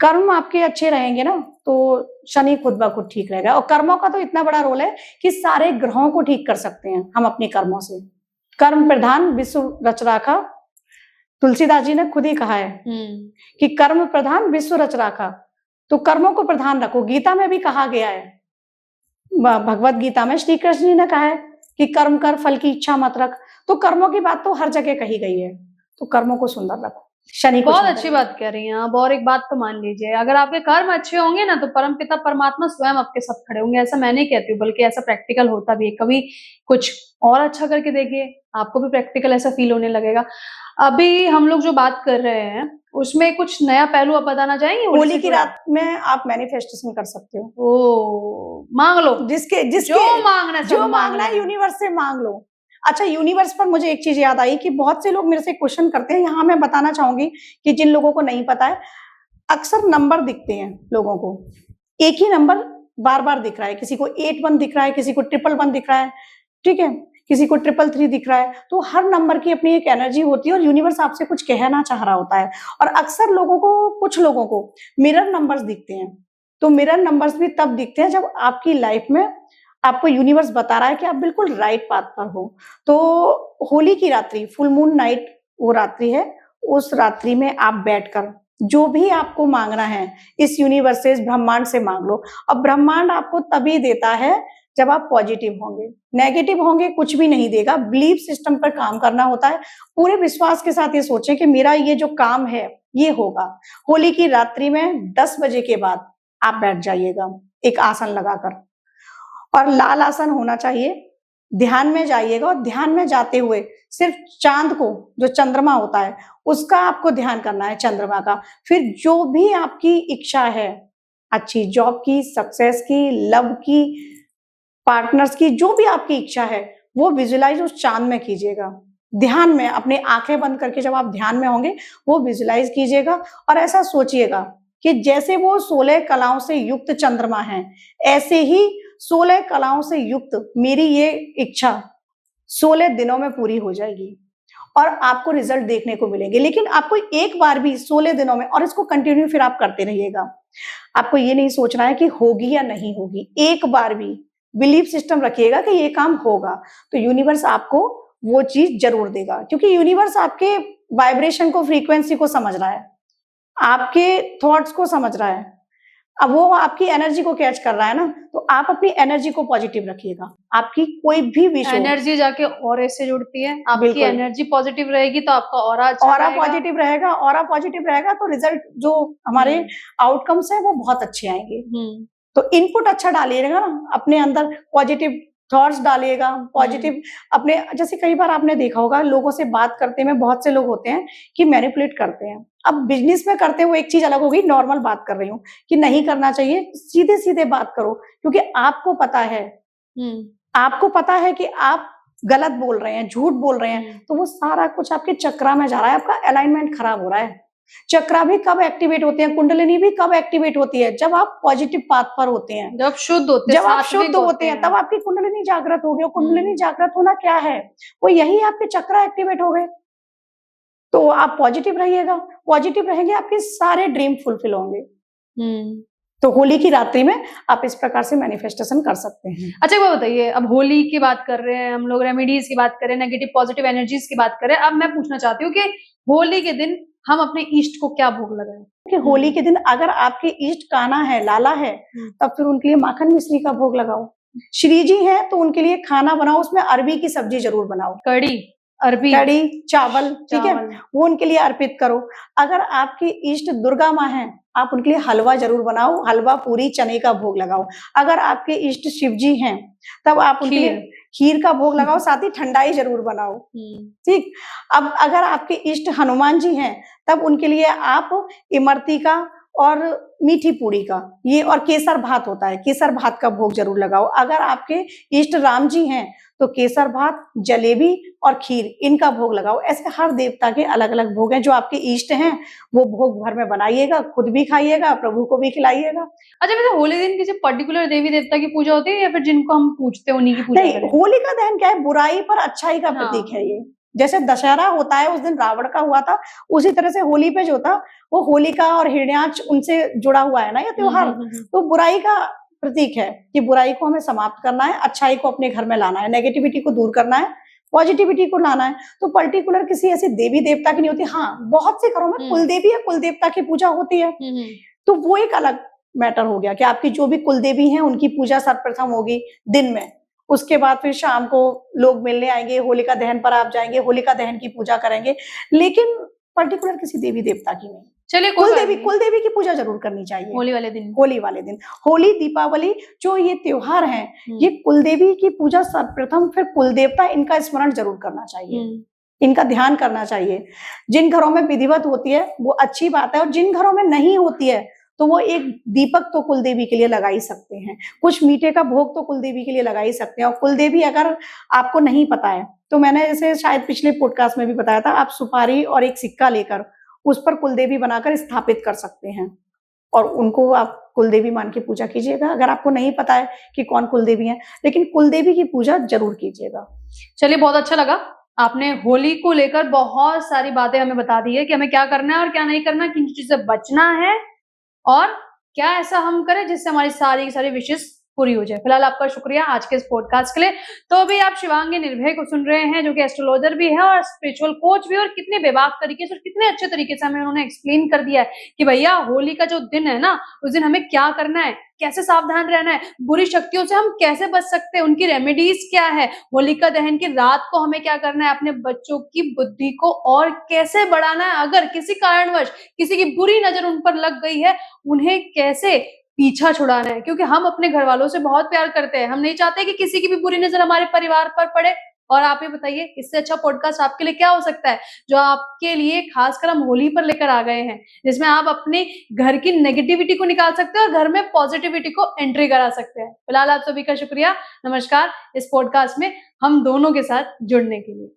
कर्म आपके अच्छे रहेंगे ना तो शनि खुद ब खुद ठीक रहेगा। और कर्मों का तो इतना बड़ा रोल है कि सारे ग्रहों को ठीक कर सकते हैं हम अपने कर्मों से। कर्म प्रधान विश्व रच राखा, तुलसीदास जी ने खुद ही कहा है कि कर्म प्रधान विश्व रच राखा। तो कर्मों को प्रधान रखो। गीता में भी कहा गया है, भगवत गीता में श्री कृष्ण जी ने कहा है कि कर्म कर, फल की इच्छा मत रख। तो कर्मों की बात तो हर जगह कही गई है, तो कर्मों को सुंदर रखो। शनि को बहुत सुंदर अच्छी रखो। बात कह रही हैं आप। और एक बात तो मान लीजिए, अगर आपके कर्म अच्छे होंगे ना तो परमपिता परमात्मा स्वयं आपके साथ खड़े होंगे। ऐसा मैं नहीं कहती हूँ, बल्कि ऐसा प्रैक्टिकल होता भी है। कभी कुछ और अच्छा करके देखिए, आपको भी प्रैक्टिकल ऐसा फील होने लगेगा। अभी हम लोग जो बात कर रहे हैं उसमें कुछ नया पहलू आप बताना चाहेंगे? होली की रात में आप मैनिफेस्टेशन कर सकते हो। ओ, मांग लो, जिसके जो मांगना है सब जो मांग मांगना है लेना। यूनिवर्स से मांग लो। अच्छा, यूनिवर्स पर मुझे एक चीज याद आई कि बहुत से लोग मेरे से क्वेश्चन करते हैं, यहाँ मैं बताना चाहूंगी कि जिन लोगों को नहीं पता है, अक्सर नंबर दिखते हैं लोगों को, एक ही नंबर बार बार दिख रहा है, किसी को 81 दिख रहा है, किसी को 111 दिख रहा है, ठीक है, किसी को 333 दिख रहा है। तो हर नंबर की अपनी एक एनर्जी होती है और यूनिवर्स आपसे कुछ कहना चाह रहा होता है। और अक्सर लोगों को, कुछ लोगों को मिरर नंबर्स दिखते हैं। तो मिरर नंबर्स भी तब दिखते हैं जब आपकी लाइफ में आपको यूनिवर्स बता रहा है कि आप बिल्कुल राइट पाथ पर हो। तो होली की रात्रि, फुल मून नाइट वो रात्रि है, उस रात्रि में आप बैठकर जो भी आपको मांगना है इस यूनिवर्स से, इस ब्रह्मांड से मांग लो। अब ब्रह्मांड आपको तभी देता है जब आप पॉजिटिव होंगे, नेगेटिव होंगे कुछ भी नहीं देगा। बिलीफ सिस्टम पर काम करना होता है। पूरे विश्वास के साथ ये सोचें कि मेरा ये जो काम है ये होगा। होली की रात्रि में 10 बजे के बाद आप बैठ जाइएगा एक आसन लगाकर, और लाल आसन होना चाहिए। ध्यान में जाइएगा और ध्यान में जाते हुए सिर्फ चांद को, जो चंद्रमा होता है उसका आपको ध्यान करना है, चंद्रमा का। फिर जो भी आपकी इच्छा है, अच्छी जॉब की, सक्सेस की, लव की, पार्टनर्स की, जो भी आपकी इच्छा है वो विजुलाइज उस चांद में कीजिएगा। ध्यान में अपनी आंखें बंद करके जब आप ध्यान में होंगे वो विजुलाइज कीजिएगा और ऐसा सोचिएगा कि जैसे वो 16 कलाओं से युक्त चंद्रमा है, ऐसे ही 16 कलाओं से युक्त मेरी ये इच्छा 16 दिनों में पूरी हो जाएगी और आपको रिजल्ट देखने को मिलेंगे। लेकिन आपको एक बार भी 16 दिनों में, और इसको कंटिन्यू फिर आप करते रहिएगा, आपको ये नहीं सोचना है कि होगी या नहीं होगी। एक बार भी बिलीफ सिस्टम रखिएगा कि ये काम होगा, तो यूनिवर्स आपको वो चीज जरूर देगा। क्योंकि यूनिवर्स आपके वाइब्रेशन को, फ्रीक्वेंसी को समझ रहा है, आपके थॉट्स को समझ रहा है। अब वो आपकी एनर्जी को कैच कर रहा है ना, तो आप अपनी एनर्जी को पॉजिटिव रखिएगा। आपकी कोई भी विश हो, एनर्जी जाके ऑरा से जुड़ती है। आपकी बिल्कुल। एनर्जी पॉजिटिव रहेगी तो आपका ऑरा अच्छा ऑरा रहेगा। पॉजिटिव रहेगा, ऑरा पॉजिटिव रहेगा तो रिजल्ट, जो हमारे आउटकम्स है वो बहुत अच्छे आएंगे। तो इनपुट अच्छा डालिएगा ना, अपने अंदर पॉजिटिव थॉट्स डालिएगा, पॉजिटिव अपने, जैसे कई बार आपने देखा होगा लोगों से बात करते में बहुत से लोग होते हैं कि मैनिपुलेट करते हैं। अब बिजनेस में करते हैं वो एक चीज अलग हो गई, नॉर्मल बात कर रही हूँ कि नहीं करना चाहिए, सीधे सीधे बात करो। क्योंकि आपको पता है, आपको पता है कि आप गलत बोल रहे हैं, झूठ बोल रहे हैं, तो वो सारा कुछ आपके चक्रा में जा रहा है, आपका अलाइनमेंट खराब हो रहा है। चक्रा भी कब एक्टिवेट होते हैं, कुंडलिनी भी कब एक्टिवेट होती है, जब आप पॉजिटिव पाथ पर होते हैं, जब शुद्ध होते हैं, जब आप शुद्ध होते हैं, तब आपकी कुंडलिनी जागृत होगी। और कुंडलिनी जागृत होना क्या है, वो यही आपके चक्रा एक्टिवेट हो गए। तो आप पॉजिटिव रहिएगा, पॉजिटिव रहेंगे, आपके सारे ड्रीम फुलफिल होंगे। तो होली की रात्रि में आप इस प्रकार से मैनिफेस्टेशन कर सकते हैं। अच्छा, वो बताइए, अब होली की बात कर रहे हैं हम लोग, रेमेडीज की बात करें, नेगेटिव पॉजिटिव एनर्जीज की बात करें। अब मैं पूछना चाहती हूँ कि होली के दिन हम अपने इष्ट को क्या भोग लगाएं? कि होली के दिन अगर आपके इष्ट कान्हा है, लाला है, तब फिर उनके लिए माखन मिश्री का भोग लगाओ। श्री जी है तो उनके लिए खाना बनाओ, उसमें अरबी की सब्जी जरूर बनाओ, कड़ी, अरबी कड़ी चावल, ठीक है, चावल। वो उनके लिए अर्पित करो। अगर आपकी इष्ट दुर्गा माँ हैं, आप उनके लिए हलवा जरूर बनाओ, हलवा पूरी चने का भोग लगाओ। अगर आपके इष्ट शिव जी हैं, तब आप उनके लिए खीर का भोग लगाओ, साथ ही ठंडाई जरूर बनाओ, ठीक। अब अगर आपके इष्ट हनुमान जी हैं, तब उनके लिए आप इमरती का और मीठी पूड़ी का, ये और केसर भात होता है, केसर भात का भोग जरूर लगाओ। अगर आपके इष्ट राम जी हैं, तो केसर भात, जलेबी और खीर, इनका भोग लगाओ। ऐसे हर देवता के अलग अलग भोग हैं। जो आपके इष्ट हैं वो भोग घर में बनाइएगा, खुद भी खाइएगा, प्रभु को भी खिलाइएगा। अच्छा, वैसे होली दिन किसी पर्टिकुलर देवी देवता की पूजा होती है या फिर जिनको हम पूजते हैं उन्हीं की पूजा नहीं, करें? होलिका दहन क्या है, बुराई पर अच्छाई का प्रतीक है ये। जैसे दशहरा होता है, उस दिन रावण का हुआ था, उसी तरह से होली पे जो था वो होलिका और हिरण्याक्ष उनसे जुड़ा हुआ है ना ये त्योहार। तो बुराई का प्रतीक है कि बुराई को हमें समाप्त करना है, अच्छाई को अपने घर में लाना है, नेगेटिविटी को दूर करना है, पॉजिटिविटी को लाना है। तो पर्टिकुलर किसी ऐसे देवी देवता की नहीं होती। हाँ, बहुत से घरों में कुल देवी या कुल देवता की पूजा होती है, तो वो एक अलग मैटर हो गया कि आपकी जो भी कुल देवी हैं उनकी पूजा सर्वप्रथम होगी दिन में। उसके बाद फिर शाम को लोग मिलने आएंगे, होलिका दहन पर आप जाएंगे, होलिका दहन की पूजा करेंगे, लेकिन पर्टिकुलर किसी देवी देवता की नहीं। चलिए, कुल देवी की पूजा जरूर करनी चाहिए होली वाले दिन। होली वाले दिन, होली दीपावली जो ये त्योहार हैं, ये कुल देवी की पूजा सर्वप्रथम, फिर कुल देवता, इनका स्मरण जरूर करना चाहिए, इनका ध्यान करना चाहिए। जिन घरों में विधिवत होती है वो अच्छी बात है, और जिन घरों में नहीं होती है तो वो एक दीपक तो कुल देवी के लिए लगा ही सकते हैं, कुछ मीठे का भोग तो कुल देवी के लिए लगा ही सकते हैं। और कुल देवी अगर आपको नहीं पता है तो मैंने जैसे शायद पिछले पॉडकास्ट में भी बताया था, आप सुपारी और एक सिक्का लेकर उस पर कुल देवी बनाकर स्थापित कर सकते हैं, और उनको आप कुल देवी मान के पूजा कीजिएगा। अगर आपको नहीं पता है कि कौन कुल देवी है, लेकिन कुल देवी की पूजा जरूर कीजिएगा। चलिए, बहुत अच्छा लगा, आपने होली को लेकर बहुत सारी बातें हमें बता दी है कि हमें क्या करना है और क्या नहीं करना, किन चीजों से बचना है और क्या ऐसा हम करें जिससे हमारी सारी की सारी विशेष पूरी हो जाए। फिलहाल आपका शुक्रिया आज के इस पॉडकास्ट के लिए। तो अभी आप शिवांगी निर्भय को सुन रहे हैं, जो कि एस्ट्रोलॉजर भी है और स्पिरिचुअल कोच भी, और कितने बेबाक तरीके से और कितने अच्छे तरीके से हमें उन्होंने एक्सप्लेन कर दिया है कि भैया होली का जो दिन है ना, उस दिन हमें क्या करना है, कैसे सावधान रहना है, बुरी शक्तियों से हम कैसे बच सकते हैं, उनकी रेमेडीज क्या है, होलिका दहन की रात को हमें क्या करना है, अपने बच्चों की बुद्धि को और कैसे बढ़ाना है, अगर किसी कारणवश किसी की बुरी नजर उन पर लग गई है, उन्हें कैसे पीछा छुड़ाना है। क्योंकि हम अपने घर वालों से बहुत प्यार करते हैं, हम नहीं चाहते कि किसी की भी बुरी नजर हमारे परिवार पर पड़े। और आप ही बताइए, इससे अच्छा पॉडकास्ट आपके लिए क्या हो सकता है, जो आपके लिए खासकर हम होली पर लेकर आ गए हैं, जिसमें आप अपने घर की नेगेटिविटी को निकाल सकते हैं और घर में पॉजिटिविटी को एंट्री करा सकते हैं। फिलहाल आप सभी का शुक्रिया, नमस्कार, इस पॉडकास्ट में हम दोनों के साथ जुड़ने के लिए।